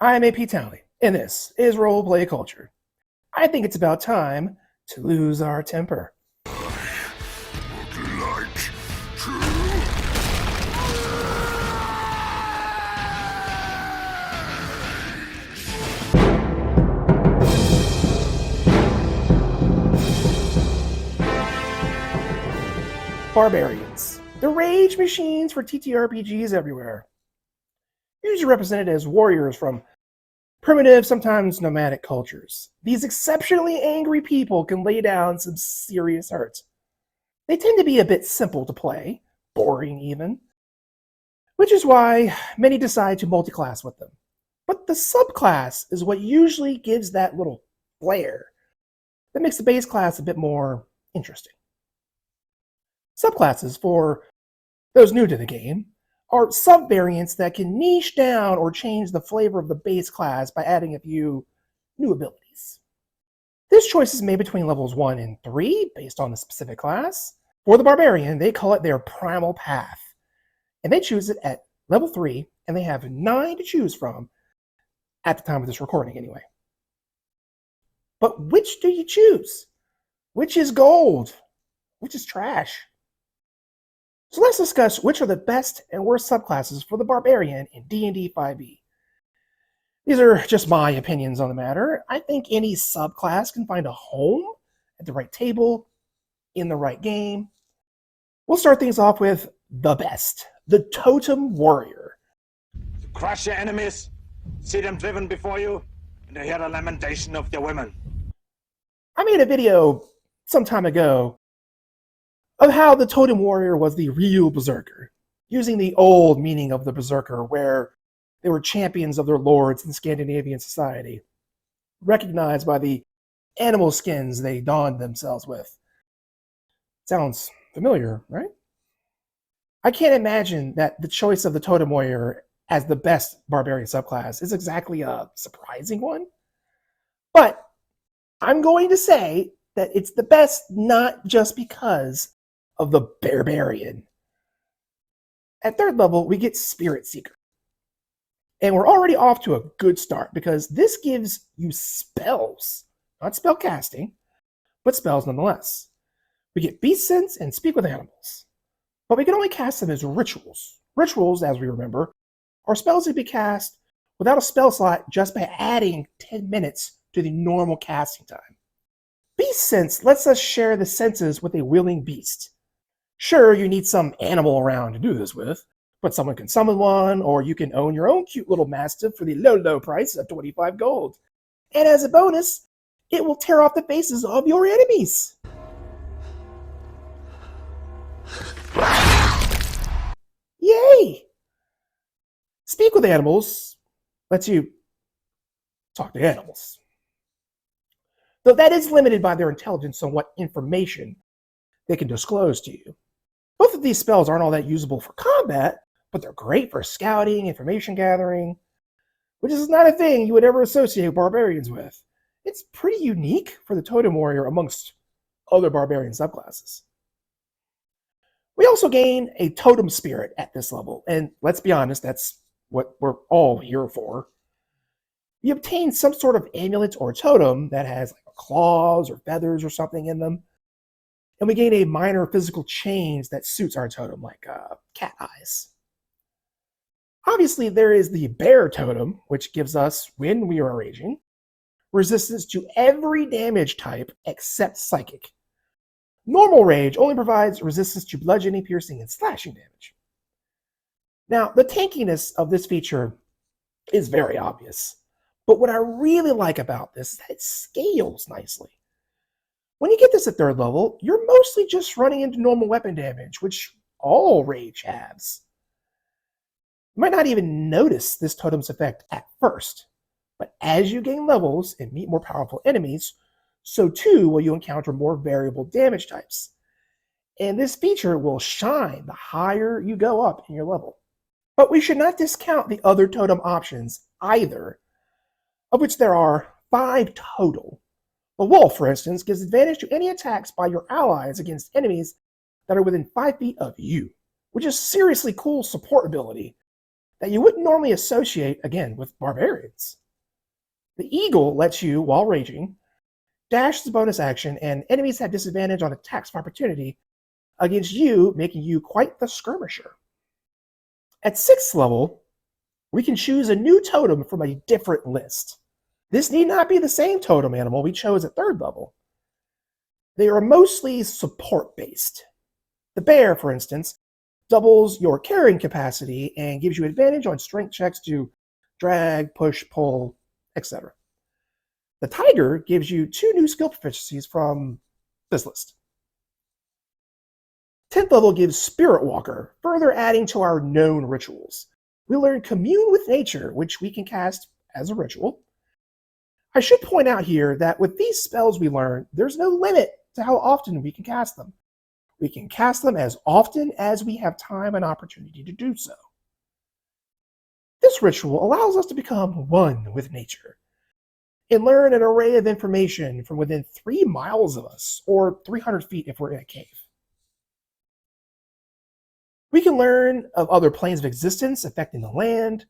I'm AP Tally, and this is Roleplay Culture. I think it's about time to lose our temper. Barbarians, the rage machines for ttrpgs everywhere. Usually represented as warriors from primitive, sometimes nomadic cultures. These exceptionally angry people can lay down some serious hurt. They tend to be a bit simple to play, boring even, which is why many decide to multi-class with them. But the subclass is what usually gives that little flair that makes the base class a bit more interesting. Subclasses, for those new to the game, are subvariants that can niche down or change the flavor of the base class by adding a few new abilities. This choice is made between levels 1 and 3 based on the specific class. For the Barbarian, they call it their primal path, and they choose it at level 3, and they have 9 to choose from at the time of this recording anyway. But which do you choose? Which is gold? Which is trash? So let's discuss which are the best and worst subclasses for the Barbarian in D&D 5e. These are just my opinions on the matter. I think any subclass can find a home at the right table, in the right game. We'll start things off with the best, the Totem Warrior. To crush your enemies, see them driven before you, and to hear the lamentation of their women. I made a video some time ago of how the Totem Warrior was the real berserker, using the old meaning of the berserker, where they were champions of their lords in Scandinavian society, recognized by the animal skins they donned themselves with. Sounds familiar, right? I can't imagine that the choice of the Totem Warrior as the best barbarian subclass is exactly a surprising one, but I'm going to say that it's the best not just because of the Barbarian. At 3rd level, we get Spirit Seeker. And we're already off to a good start because this gives you spells. Not spell casting, but spells nonetheless. We get Beast Sense and Speak with Animals. But we can only cast them as rituals. Rituals, as we remember, are spells that be cast without a spell slot just by adding 10 minutes to the normal casting time. Beast Sense lets us share the senses with a willing beast. Sure, you need some animal around to do this with, but someone can summon one, or you can own your own cute little mastiff for the low price of 25 gold. And as a bonus, it will tear off the faces of your enemies. Yay! Speak with Animals lets you talk to animals. Though that is limited by their intelligence on what information they can disclose to you. Both of these spells aren't all that usable for combat, but they're great for scouting, information gathering, which is not a thing you would ever associate barbarians with. It's pretty unique for the Totem Warrior amongst other barbarian subclasses. We also gain a Totem Spirit at this level, and let's be honest, that's what we're all here for. You obtain some sort of amulet or totem that has like claws or feathers or something in them, and we gain a minor physical change that suits our totem, like cat eyes. Obviously, there is the Bear Totem, which gives us, when we are raging, resistance to every damage type except psychic. Normal rage only provides resistance to bludgeoning, piercing, and slashing damage. Now, the tankiness of this feature is very obvious, but what I really like about this is that it scales nicely. When you get this at 3rd level, you're mostly just running into normal weapon damage, which all rage has. You might not even notice this totem's effect at first, but as you gain levels and meet more powerful enemies, so too will you encounter more variable damage types. And this feature will shine the higher you go up in your level. But we should not discount the other totem options either, of which there are 5 total. The Wolf, for instance, gives advantage to any attacks by your allies against enemies that are within 5 feet of you, which is seriously cool support ability that you wouldn't normally associate, again, with barbarians. The eagle lets you, while raging, dash as a bonus action, and enemies have disadvantage on attacks of opportunity against you, making you quite the skirmisher. At 6th level, we can choose a new totem from a different list. This need not be the same totem animal we chose at 3rd level. They are mostly support-based. The bear, for instance, doubles your carrying capacity and gives you advantage on strength checks to drag, push, pull, etc. The tiger gives you 2 new skill proficiencies from this list. 10th level gives Spirit Walker, further adding to our known rituals. We learn Commune with Nature, which we can cast as a ritual. I should point out here that with these spells we learn, there's no limit to how often we can cast them. We can cast them as often as we have time and opportunity to do so. This ritual allows us to become one with nature and learn an array of information from within 3 miles of us, or 300 feet if we're in a cave. We can learn of other planes of existence affecting the land,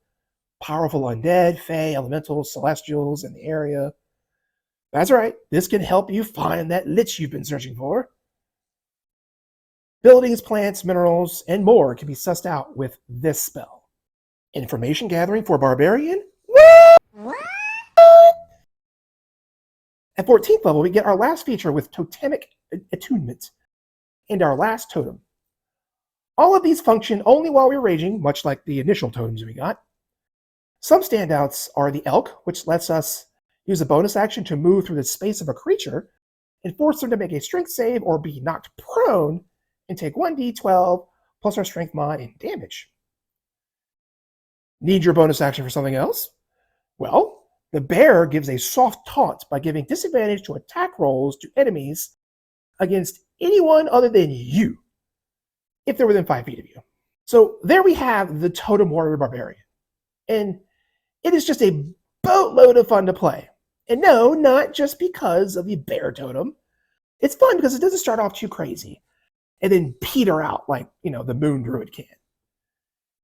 powerful undead, fae, elementals, celestials in the area. That's right, this can help you find that lich you've been searching for. Buildings, plants, minerals, and more can be sussed out with this spell. Information gathering for Barbarian? What? At 14th level, we get our last feature with Totemic Attunement and our last totem. All of these function only while we're raging, much like the initial totems we got. Some standouts are the Elk, which lets us use a bonus action to move through the space of a creature and force them to make a strength save or be knocked prone and take 1d12 plus our strength mod in damage. Need your bonus action for something else? Well, the bear gives a soft taunt by giving disadvantage to attack rolls to enemies against anyone other than you, if they're within 5 feet of you. So there we have the Totem Warrior Barbarian. And it is just a boatload of fun to play. And no, not just because of the bear totem. It's fun because it doesn't start off too crazy and then peter out like, the Moon Druid can.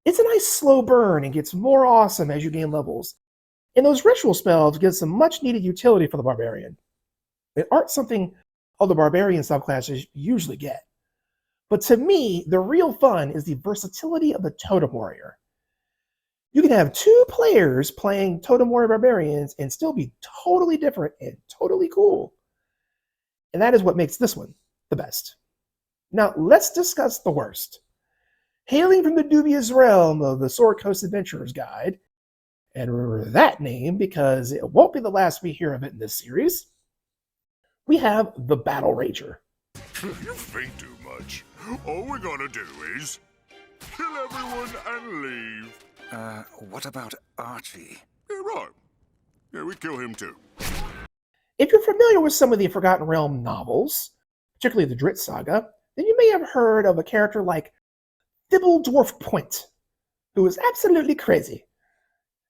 It's a nice slow burn and gets more awesome as you gain levels. And those ritual spells give some much needed utility for the Barbarian. They aren't something all the Barbarian subclasses usually get. But to me, the real fun is the versatility of the Totem Warrior. You can have 2 players playing Totem Warrior Barbarians and still be totally different and totally cool. And that is what makes this one the best. Now, let's discuss the worst. Hailing from the dubious realm of the Sword Coast Adventurer's Guide, and remember that name because it won't be the last we hear of it in this series, we have the Battlerager. You think too much. All we're gonna do is kill everyone and leave. What about Archie? Yeah, right. Yeah, we kill him too. If you're familiar with some of the Forgotten Realm novels, particularly the Drizzt Saga, then you may have heard of a character like Thibble Dwarf Point, who was absolutely crazy.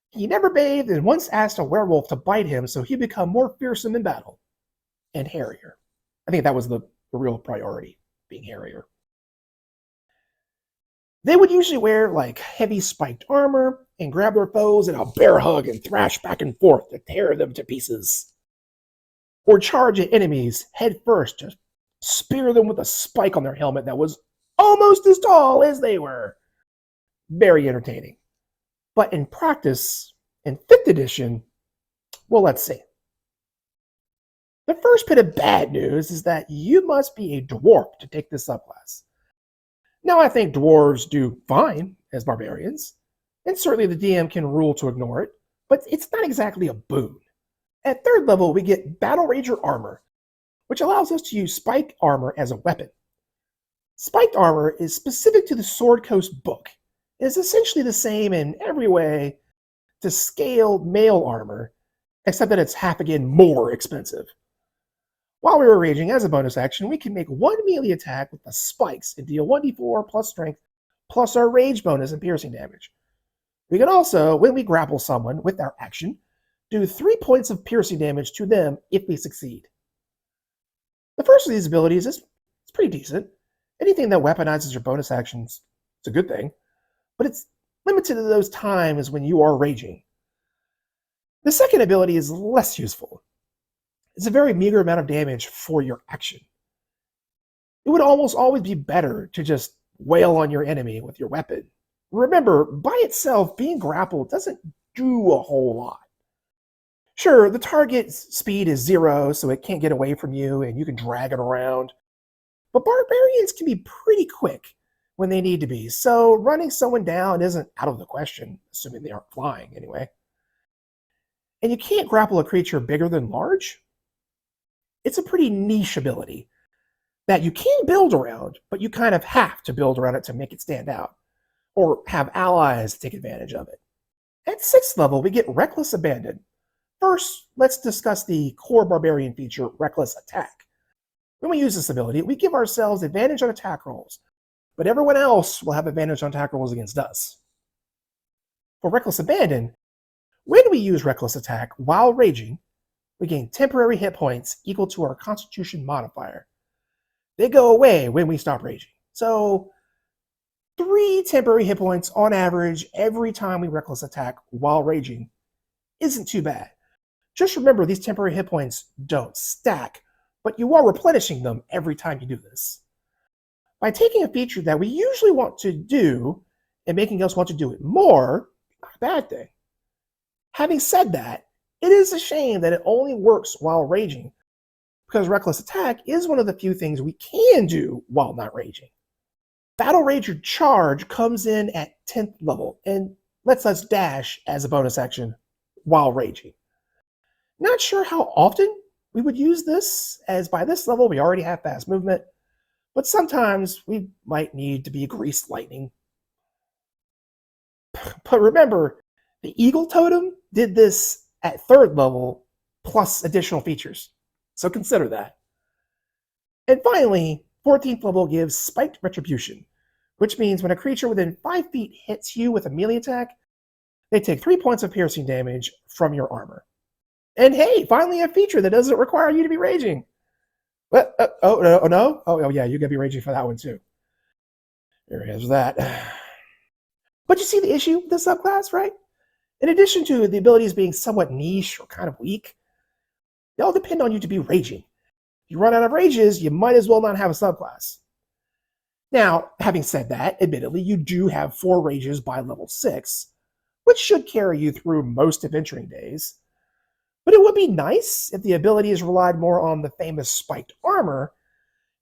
He never bathed and once asked a werewolf to bite him so he'd become more fearsome in battle and hairier. I think that was the real priority, being hairier. They would usually wear heavy spiked armor and grab their foes in a bear hug and thrash back and forth to tear them to pieces. Or charge at enemies head first to spear them with a spike on their helmet that was almost as tall as they were. Very entertaining. But in practice, in 5th edition, well, let's see. The first bit of bad news is that you must be a dwarf to take this subclass. Now, I think dwarves do fine as barbarians, and certainly the DM can rule to ignore it, but it's not exactly a boon. At 3rd level, we get Battlerager armor, which allows us to use spiked armor as a weapon. Spiked armor is specific to the Sword Coast book. It is essentially the same in every way to scaled mail armor, except that it's half again more expensive. While we were raging as a bonus action, we can make 1 melee attack with the spikes and deal 1d4 plus strength plus our rage bonus and piercing damage. We can also, when we grapple someone with our action, do 3 points of piercing damage to them if we succeed. The first of these abilities is pretty decent. Anything that weaponizes your bonus actions is a good thing, but it's limited to those times when you are raging. The second ability is less useful. It's a very meager amount of damage for your action. It would almost always be better to just wail on your enemy with your weapon. Remember, by itself, being grappled doesn't do a whole lot. Sure, the target's speed is 0, so it can't get away from you, and you can drag it around. But barbarians can be pretty quick when they need to be, so running someone down isn't out of the question, assuming they aren't flying anyway. And you can't grapple a creature bigger than large. It's a pretty niche ability that you can build around, but you kind of have to build around it to make it stand out, or have allies take advantage of it. At 6th level, we get Reckless Abandon. First, let's discuss the core barbarian feature, Reckless Attack. When we use this ability, we give ourselves advantage on attack rolls, but everyone else will have advantage on attack rolls against us. For Reckless Abandon, when we use Reckless Attack while raging, we gain temporary hit points equal to our Constitution modifier. They go away when we stop raging. So, 3 temporary hit points on average every time we Reckless Attack while raging isn't too bad. Just remember, these temporary hit points don't stack, but you are replenishing them every time you do this. By taking a feature that we usually want to do and making us want to do it more, not a bad thing. Having said that, it is a shame that it only works while raging, because Reckless Attack is one of the few things we can do while not raging. Battlerager Charge comes in at 10th level and lets us dash as a bonus action while raging. Not sure how often we would use this, as by this level we already have fast movement, but sometimes we might need to be greased lightning. But remember, the Eagle Totem did this at 3rd level plus additional features, so consider that. And finally, 14th level gives Spiked Retribution, which means when a creature within 5 feet hits you with a melee attack, they take 3 points of piercing damage from your armor. And hey, finally a feature that doesn't require you to be raging. What? No? Oh, yeah, you're going to be raging for that one too. There is that. But you see the issue with this subclass, right? In addition to the abilities being somewhat niche or kind of weak, they all depend on you to be raging. If you run out of rages, you might as well not have a subclass. Now, having said that, admittedly, you do have 4 rages by level 6, which should carry you through most adventuring days. But it would be nice if the abilities relied more on the famous spiked armor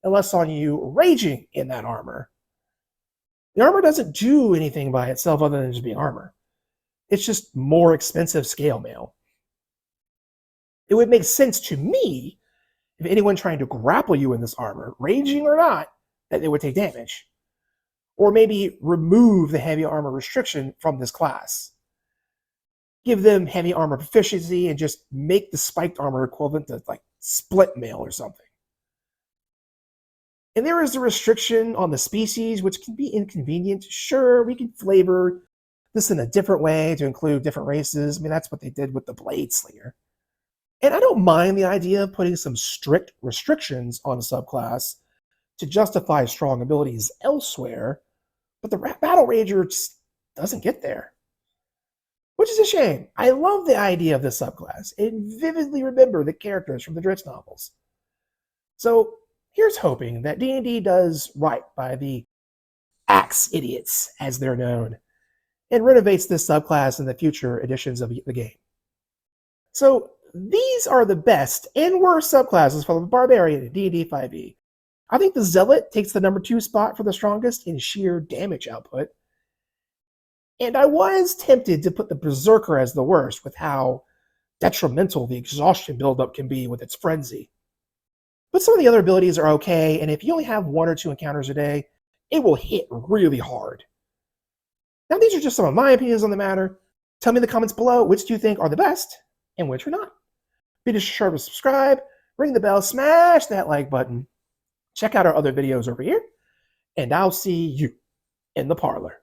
and less on you raging in that armor. The armor doesn't do anything by itself other than just being armor. It's just more expensive scale mail. It would make sense to me if anyone trying to grapple you in this armor, raging or not, that they would take damage. Or maybe remove the heavy armor restriction from this class. Give them heavy armor proficiency and just make the spiked armor equivalent to like split mail or something. And there is a restriction on the species, which can be inconvenient. Sure, we can flavor this in a different way to include different races. I mean, that's what they did with the Blade Slinger. And I don't mind the idea of putting some strict restrictions on a subclass to justify strong abilities elsewhere, but the Battlerager just doesn't get there. Which is a shame. I love the idea of this subclass and vividly remember the characters from the Dritz novels. So here's hoping that D&D does right by the axe idiots, as they're known, and renovates this subclass in the future editions of the game. So these are the best and worst subclasses for the Barbarian in D&D 5e. I think the Zealot takes the number 2 spot for the strongest in sheer damage output. And I was tempted to put the Berserker as the worst with how detrimental the exhaustion buildup can be with its frenzy. But some of the other abilities are okay, and if you only have 1 or 2 encounters a day, it will hit really hard. Now these are just some of my opinions on the matter. Tell me in the comments below which do you think are the best and which are not. Be sure to subscribe, ring the bell, smash that like button. Check out our other videos over here, and I'll see you in the parlor.